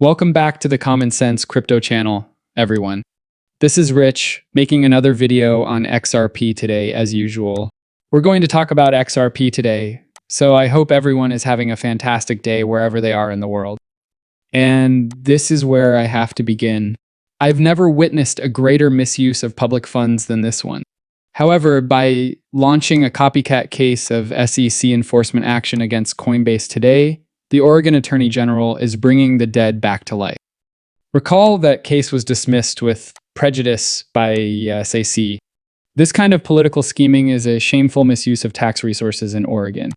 Welcome back to the Common Sense Crypto channel, everyone. This is Rich, making another video on XRP today as usual. We're going to talk about XRP today, so I hope everyone is having a fantastic day wherever they are in the world. And this is where I have to begin. I've never witnessed a greater misuse of public funds than this one. However, by launching a copycat case of SEC enforcement action against Coinbase today, the Oregon Attorney General is bringing the dead back to life. Recall that case was dismissed with prejudice by SEC. This kind of political scheming is a shameful misuse of tax resources in Oregon.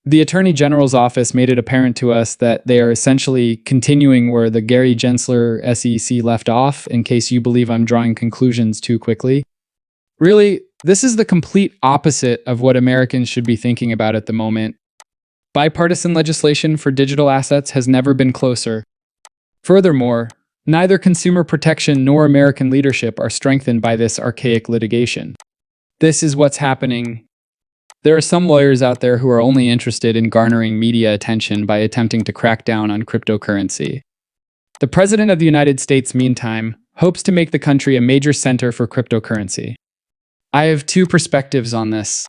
The Attorney General's office made it apparent to us that they are essentially continuing where the Gary Gensler SEC left off, in case you believe I'm drawing conclusions too quickly. Really, this is the complete opposite of what Americans should be thinking about at the moment. Bipartisan legislation for digital assets has never been closer. Furthermore, neither consumer protection nor American leadership are strengthened by this archaic litigation. This is what's happening. There are some lawyers out there who are only interested in garnering media attention by attempting to crack down on cryptocurrency. The President of the United States, meantime, hopes to make the country a major center for cryptocurrency. I have two perspectives on this.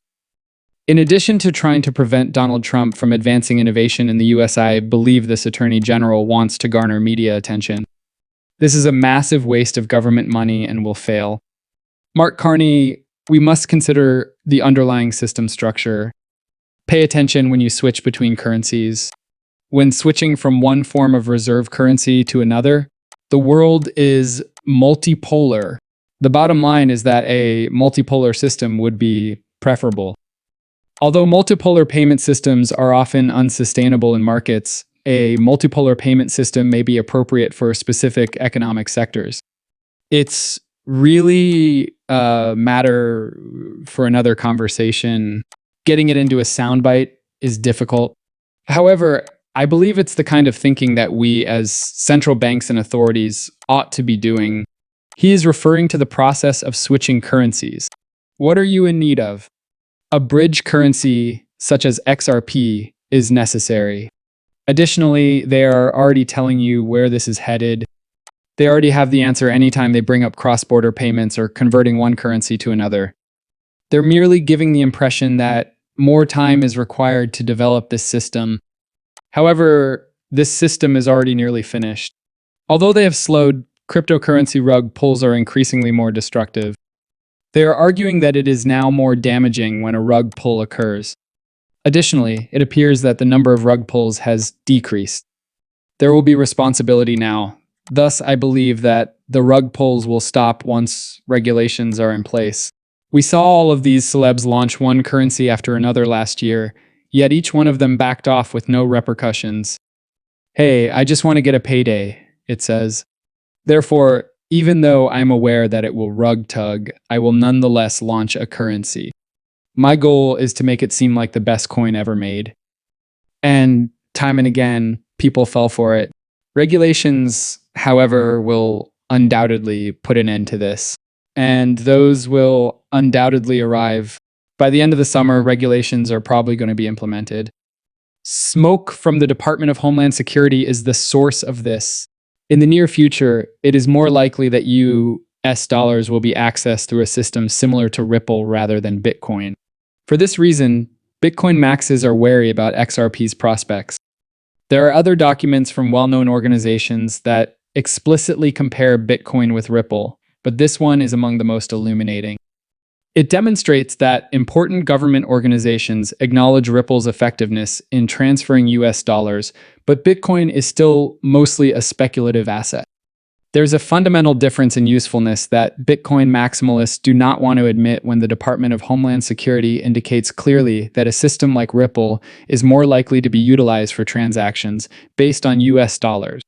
In addition to trying to prevent Donald Trump from advancing innovation in the US, I believe this Attorney General wants to garner media attention. This is a massive waste of government money and will fail. Mark Carney, we must consider the underlying system structure. Pay attention when you switch between currencies. When switching from one form of reserve currency to another, the world is multipolar. The bottom line is that a multipolar system would be preferable. Although multipolar payment systems are often unsustainable in markets, a multipolar payment system may be appropriate for specific economic sectors. It's really a matter for another conversation. Getting it into a soundbite is difficult. However, I believe it's the kind of thinking that we as central banks and authorities ought to be doing. He is referring to the process of switching currencies. What are you in need of? A bridge currency, such as XRP, is necessary. Additionally, they are already telling you where this is headed. They already have the answer anytime they bring up cross-border payments or converting one currency to another. They're merely giving the impression that more time is required to develop this system. However, this system is already nearly finished. Although they have slowed, cryptocurrency rug pulls are increasingly more destructive. They are arguing that it is now more damaging when a rug pull occurs. Additionally, it appears that the number of rug pulls has decreased. There will be responsibility now. Thus, I believe that the rug pulls will stop once regulations are in place. We saw all of these celebs launch one currency after another last year, yet each one of them backed off with no repercussions. Hey, I just want to get a payday, it says. Therefore, even though I'm aware that it will rug tug, I will nonetheless launch a currency. My goal is to make it seem like the best coin ever made. And time and again, people fell for it. Regulations, however, will undoubtedly put an end to this. And those will undoubtedly arrive. By the end of the summer, regulations are probably going to be implemented. Smoke from the Department of Homeland Security is the source of this. In the near future, it is more likely that US dollars will be accessed through a system similar to Ripple rather than Bitcoin. For this reason, Bitcoin maxes are wary about XRP's prospects. There are other documents from well-known organizations that explicitly compare Bitcoin with Ripple, but this one is among the most illuminating. It demonstrates that important government organizations acknowledge Ripple's effectiveness in transferring US dollars, but Bitcoin is still mostly a speculative asset. There's a fundamental difference in usefulness that Bitcoin maximalists do not want to admit when the Department of Homeland Security indicates clearly that a system like Ripple is more likely to be utilized for transactions based on US dollars.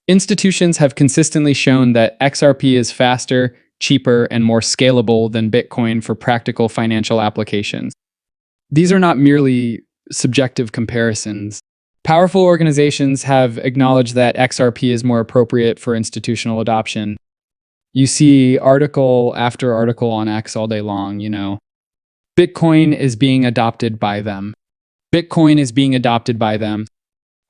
Institutions have consistently shown that XRP is faster, cheaper, and more scalable than Bitcoin for practical financial applications. These are not merely subjective comparisons. Powerful organizations have acknowledged that XRP is more appropriate for institutional adoption. You see article after article on X all day long, Bitcoin is being adopted by them. Bitcoin is being adopted by them.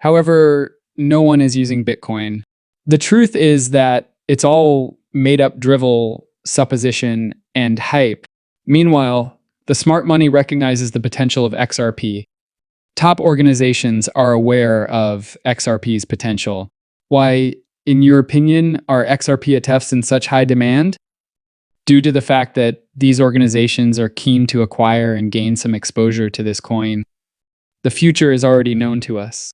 However, no one is using Bitcoin. The truth is that it's all made up drivel, supposition, and hype. Meanwhile, the smart money recognizes the potential of XRP. Top organizations are aware of XRP's potential. Why, in your opinion, are XRP ETFs in such high demand? Due to the fact that these organizations are keen to acquire and gain some exposure to this coin. The future is already known to us.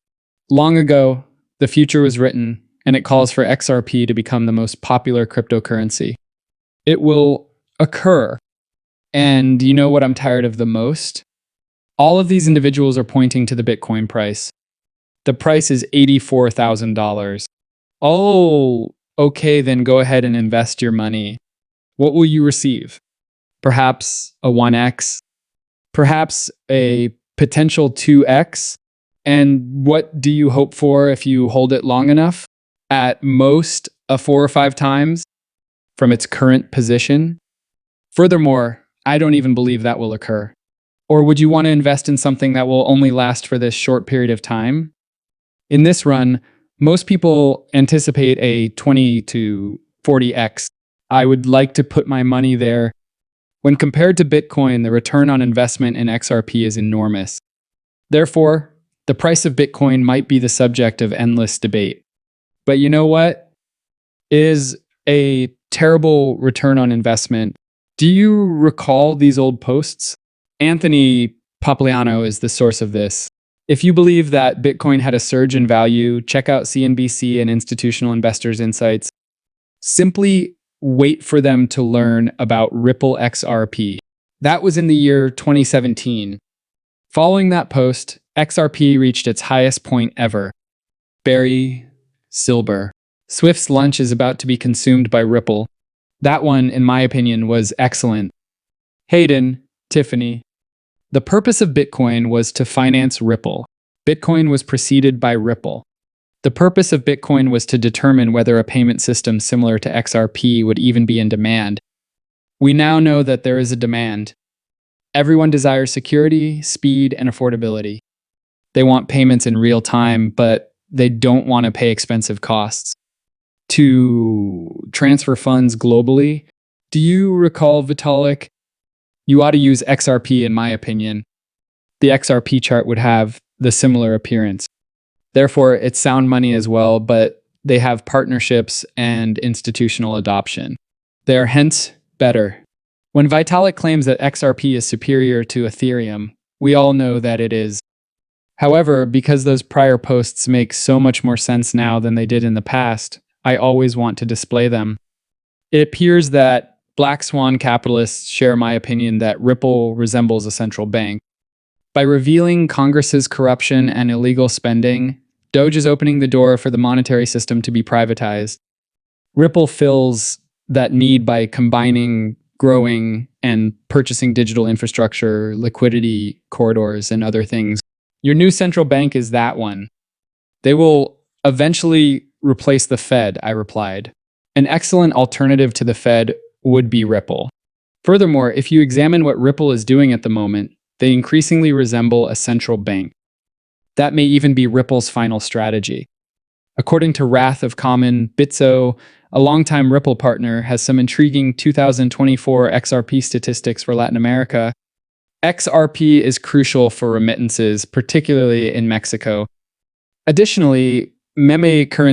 Long ago, the future was written, and it calls for XRP to become the most popular cryptocurrency. It will occur. And you know what I'm tired of the most? All of these individuals are pointing to the Bitcoin price. The price is $84,000. Oh, okay, then go ahead and invest your money. What will you receive? Perhaps a 1x? Perhaps a potential 2x? And what do you hope for if you hold it long enough? At most, a 4 or 5 times from its current position? Furthermore, I don't even believe that will occur. Or would you want to invest in something that will only last for this short period of time? In this run, most people anticipate a 20 to 40x. I would like to put my money there. When compared to Bitcoin, the return on investment in XRP is enormous. Therefore, the price of Bitcoin might be the subject of endless debate. But you know what? It is a terrible return on investment. Do you recall these old posts? Anthony Popliano is the source of this. If you believe that Bitcoin had a surge in value, check out CNBC and Institutional Investors Insights. Simply wait for them to learn about Ripple XRP. That was in the year 2017. Following that post, XRP reached its highest point ever. Barry Silber. Swift's lunch is about to be consumed by Ripple. That one, in my opinion, was excellent. Hayden, Tiffany. The purpose of Bitcoin was to finance Ripple. Bitcoin was preceded by Ripple. The purpose of Bitcoin was to determine whether a payment system similar to XRP would even be in demand. We now know that there is a demand. Everyone desires security, speed, and affordability. They want payments in real time, but they don't want to pay expensive costs. To transfer funds globally, do you recall Vitalik? You ought to use XRP in my opinion. The XRP chart would have the similar appearance. Therefore, it's sound money as well, but they have partnerships and institutional adoption. They are hence better. When Vitalik claims that XRP is superior to Ethereum, we all know that it is. However, because those prior posts make so much more sense now than they did in the past, I always want to display them. It appears that Black Swan capitalists share my opinion that Ripple resembles a central bank. By revealing Congress's corruption and illegal spending, Doge is opening the door for the monetary system to be privatized. Ripple fills that need by combining, growing, and purchasing digital infrastructure, liquidity corridors, and other things. Your new central bank is that one. They will eventually replace the Fed, I replied. An excellent alternative to the Fed would be Ripple. Furthermore, if you examine what Ripple is doing at the moment, they increasingly resemble a central bank. That may even be Ripple's final strategy. According to Wrath of Common, Bitso, a longtime Ripple partner, has some intriguing 2024 XRP statistics for Latin America. XRP is crucial for remittances, particularly in Mexico. Additionally, meme currency